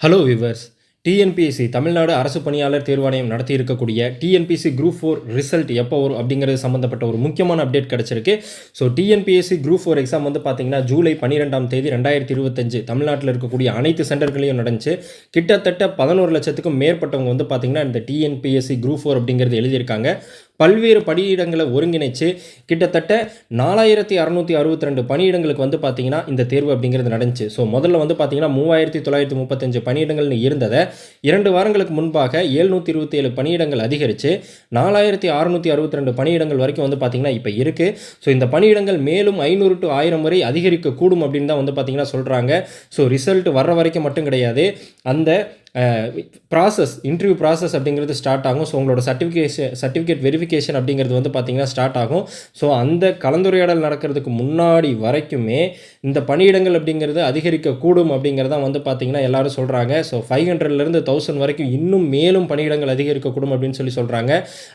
Hello viewers. TNPSC Tamil Nadu அரசு பணியாளர் தேர்வாணையம் நடத்தி இருக்கக்கூடிய டிஎன்பிஎஸ்சி குரூப் 4 ரிசல்ட் எப்போ வரும் அப்படிங்கிறது சம்மந்தப்பட்ட ஒரு முக்கியமான அப்டேட் கிடச்சிருக்கு. ஸோ டிஎன்பிஎஸ்சி குரூப் 4 எக்ஸாம் வந்து பார்த்தீங்கன்னா ஜூலை 12ஆம் தேதி 2025 தமிழ்நாட்டில் இருக்கக்கூடிய அனைத்து சென்டர்களையும் நடந்துச்சு. கிட்டத்தட்ட 11 லட்சத்துக்கும் மேற்பட்டவங்க வந்து பார்த்தீங்கன்னா இந்த டிஎன்பிஎஸ்சி குரூப் 4 அப்படிங்கிறது எழுதியிருக்காங்க. பல்வேறு பணியிடங்களை ஒருங்கிணைச்சு கிட்டத்தட்ட 4662 பணியிடங்களுக்கு வந்து பார்த்தீங்கன்னா இந்த தேர்வு அப்படிங்கிறது நடந்துச்சு. ஸோ முதல்ல வந்து பார்த்தீங்கன்னா 3935 பணியிடங்கள்னு இருந்ததை 2 வாரங்களுக்கு முன்பாக 727 பணியிடங்கள் அதிகரித்து 4662 பணியிடங்கள் வரைக்கும் வந்து பார்த்தீங்கன்னா இப்போ இருக்குது. ஸோ இந்த பணியிடங்கள் மேலும் 500 to 1000 வரை அதிகரிக்கக்கூடும் அப்படின்னு தான் வந்து பார்த்தீங்கன்னா சொல்கிறாங்க. ஸோ ரிசல்ட் வர்ற வரைக்கும் மட்டும் கிடையாது, அந்த இன்டர்வியூ ப்ராசஸ் அப்படிங்கிறது ஸ்டார்ட் ஆகும். ஸோ உங்களோட சர்டிஃபிகேட் வெரிஃபிகேஷன் அப்படிங்கிறது வந்து பார்த்திங்கன்னா ஸ்டார்ட் ஆகும். ஸோ அந்த கலந்துரையாடல் நடக்கிறதுக்கு முன்னாடி வரைக்குமே இந்த பணியிடங்கள் அப்படிங்கிறது அதிகரிக்கக்கூடும் அப்படிங்கிறதான் வந்து பார்த்திங்கன்னா எல்லோரும் சொல்கிறாங்க. ஸோ 500லேருந்து 1000 வரைக்கும் இன்னும் மேலும் பணியிடங்கள் அதிகரிக்கக்கூடும் அப்படின்னு சொல்கிறாங்க.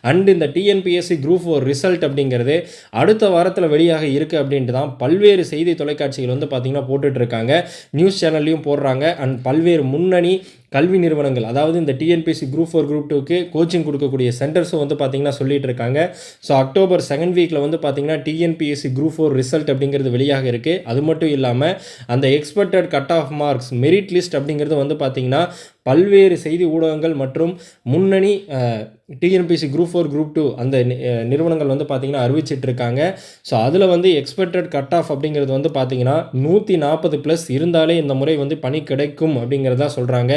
அண்ட் இந்த டிஎன்பிஎஸ்சி குரூப் 4 ரிசல்ட் அப்படிங்கிறது அடுத்த வாரத்தில் வெளியாக இருக்குது அப்படின்ட்டு தான் பல்வேறு செய்தி தொலைக்காட்சிகள் வந்து பார்த்திங்கன்னா போட்டுட்ருக்காங்க, நியூஸ் சேனல்லையும் போடுறாங்க. அண்ட் பல்வேறு முன்னணி கல்வி நிறுவனங்கள், அதாவது இந்த டிஎன்பிஎஸ்சி குரூப் 4 குரூப் 2க்கு கோச்சிங் கொடுக்கக்கூடிய சென்டர்ஸும் வந்து பார்த்திங்கன்னா சொல்லிட்டு இருக்காங்க. ஸோ அக்டோபர் 2nd வீக்கில் வந்து பார்த்திங்கன்னா டிஎன்பிஎஸ்சி குரூப் 4 ரிசல்ட் அப்படிங்கிறது வெளியாக இருக்குது. அது மட்டும் இல்லாமல் அந்த expected cut off marks merit list அப்படிங்கிறது வந்து பார்த்திங்கன்னா பல்வேறு செய்தி ஊடகங்கள் மற்றும் முன்னணி டிஎன்பிஎஸ்சி குரூப் 4 குரூப் 2 அந்த நிறுவனங்கள் வந்து பார்த்திங்கன்னா அறிவிச்சிட்ருக்காங்க. ஸோ அதில் வந்து எக்ஸ்பெக்டட் கட் ஆஃப் அப்படிங்கிறது வந்து பார்த்திங்கன்னா 140+ இருந்தாலே இந்த முறை வந்து பணி கிடைக்கும் அப்படிங்கிறதா சொல்கிறாங்க.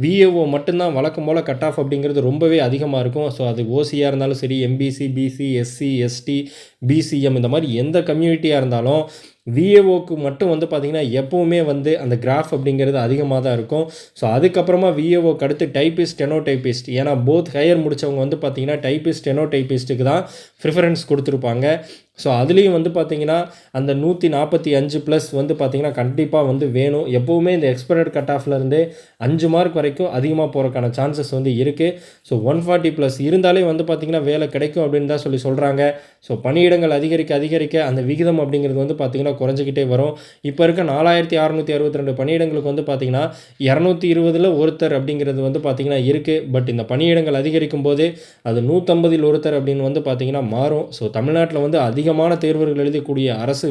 விஏஓ மட்டும்தான் வழக்கம் போல் கட் ஆஃப் அப்படிங்கிறது ரொம்பவே அதிகமாக இருக்கும். ஸோ அது ஓசியாக இருந்தாலும் சரி, MBC, BC, SC, ST, BCM இந்த மாதிரி எந்த கம்யூனிட்டியாக இருந்தாலும் விஏஓக்கு மட்டும் வந்து பார்த்திங்கன்னா எப்போவுமே வந்து அந்த கிராஃப் அப்படிங்கிறது அதிகமாக தான் இருக்கும். ஸோ அதுக்கப்புறமா விஏஓக்கு அடுத்து டைப்பிஸ்ட், ஸ்டெனோடைப்பிஸ்ட், ஏன்னா போத் ஹையர் முடித்தவங்க வந்து பார்த்திங்கன்னா டைப்பிஸ்ட், ஸ்டெனோடைப்பிஸ்ட்டுக்கு தான் ப்ரிஃபரன்ஸ் கொடுத்துருப்பாங்க. ஸோ அதுலேயும் வந்து பார்த்திங்கன்னா அந்த 145+ வந்து பார்த்திங்கன்னா கண்டிப்பாக வந்து வேணும். எப்போவுமே இந்த எக்ஸ்பெக்டட் கட் ஆஃப்லேருந்து 5 மார்க் வரைக்கும் அதிகமாக போகிறக்கான சான்சஸ் வந்து இருக்குது. ஸோ 140+ இருந்தாலே வந்து பார்த்திங்கன்னா வேலை கிடைக்கும் அப்படின்னு தான் சொல்கிறாங்க. ஸோ பணியிடங்கள் அதிகரிக்க அந்த விகிதம் அப்படிங்கிறது வந்து பார்த்திங்கன்னா குறைஞ்சிக்கிட்டே வரும். இப்போ இருக்க 4662 பணியிடங்களுக்கு வந்து பார்த்திங்கன்னா 220 ஒருத்தர் அப்படிங்கிறது வந்து பார்த்திங்கன்னா இருக்குது. பட் இந்த பணியிடங்கள் அதிகரிக்கும் போது அது 150 ஒருத்தர் அப்படின்னு வந்து பார்த்திங்கன்னா மாறும். ஸோ தமிழ்நாட்டில் வந்து அதிகமான தேர்வுகள் எழுதக்கூடிய அரசு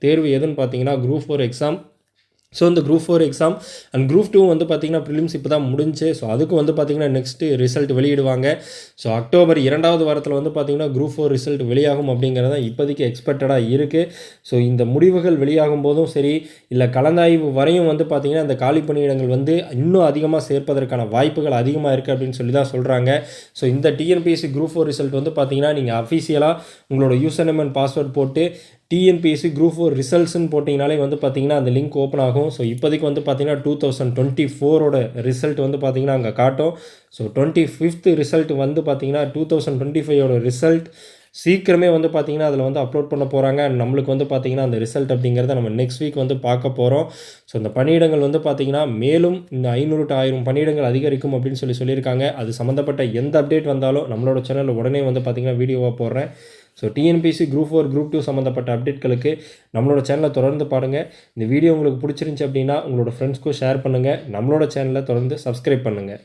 தேர்வு எதுன்னு பார்த்தீங்கன்னா குரூப் 4 எக்ஸாம். ஸோ இந்த குரூப் 4 எக்ஸாம் அண்ட் குரூப் 2 வந்து பார்த்திங்கன்னா ப்ரிலிம்ஸ் இப்போ தான் முடிஞ்சு. ஸோ அதுக்கு வந்து பார்த்திங்கன்னா நெக்ஸ்ட்டு ரிசல்ட் வெளியிடுவாங்க. ஸோ அக்டோபர் 2வது வாரத்தில் வந்து பார்த்திங்கன்னா குரூப் 4 ரிசல்ட் வெளியாகும் அப்படிங்கிறது தான் இப்போதைக்கு எக்ஸ்பெக்டடாக இருக்குது. ஸோ இந்த முடிவுகள் வெளியாகும் போதும் சரி, இல்லை கலந்தாய்வு வரையும் வந்து பார்த்திங்கன்னா இந்த காலி பணியிடங்கள் வந்து இன்னும் அதிகமாக சேர்ப்பதற்கான வாய்ப்புகள் அதிகமாக இருக்குது அப்படின்னு தான் சொல்கிறாங்க. ஸோ இந்த டிஎன்பிஎஸ்சி குரூப் 4 ரிசல்ட் வந்து பார்த்திங்கன்னா நீங்கள் அஃபிஷியலாக உங்களோட யூசர் நேம் அண்ட் பாஸ்வேர்ட் போட்டு டிஎன்பிஎஸ்சி குரூப் 4 ரிசல்ட்ஸ்ன்னு போட்டிங்கனாலே வந்து பார்த்திங்கன்னா அந்த லிங்க் ஓப்பன் ஆகும். ஸோ இப்போதைக்கு வந்து பார்த்திங்கன்னா 2024ஓட ரிசல்ட் வந்து பார்த்திங்கன்னா அங்கே காட்டும். ஸோ 25th ரிசல்ட் வந்து பார்த்திங்கன்னா 2025ஓட ரிசல்ட் சீக்கிரமே வந்து பார்த்திங்கன்னா அதில் வந்து அப்லோட் பண்ண போகிறாங்க. நம்மளுக்கு வந்து பார்த்திங்கன்னா அந்த ரிசல்ட் அப்படிங்கிறத நம்ம நெக்ஸ்ட் வீக் வந்து பார்க்க போகிறோம். ஸோ இந்த பணியிடங்கள் வந்து பார்த்திங்கன்னா மேலும் இந்த 500 to 1000 பணியிடங்கள் அதிகரிக்கும் அப்படின்னு சொல்லியிருக்காங்க. அது சம்மந்தப்பட்ட எந்த அப்டேட் வந்தாலும் நம்மளோட சேனலில் உடனே வந்து பார்த்திங்கன்னா வீடியோவாக போடுறேன். ஸோ டிஎன்பிஎஸ்சி குரூப் 4 குரூப் 2 சம்மந்தப்பட்ட அப்டேட்களுக்கு நம்மளோட சேனலை தொடர்ந்து பாருங்கள். இந்த வீடியோ உங்களுக்கு பிடிச்சிருந்துச்சி அப்படின்னா உங்களோட ஃப்ரெண்ட்ஸ்க்கும் ஷேர் பண்ணுங்கள். நம்மளோட சேனலை தொடர்ந்து சப்ஸ்கிரைப் பண்ணுங்கள்.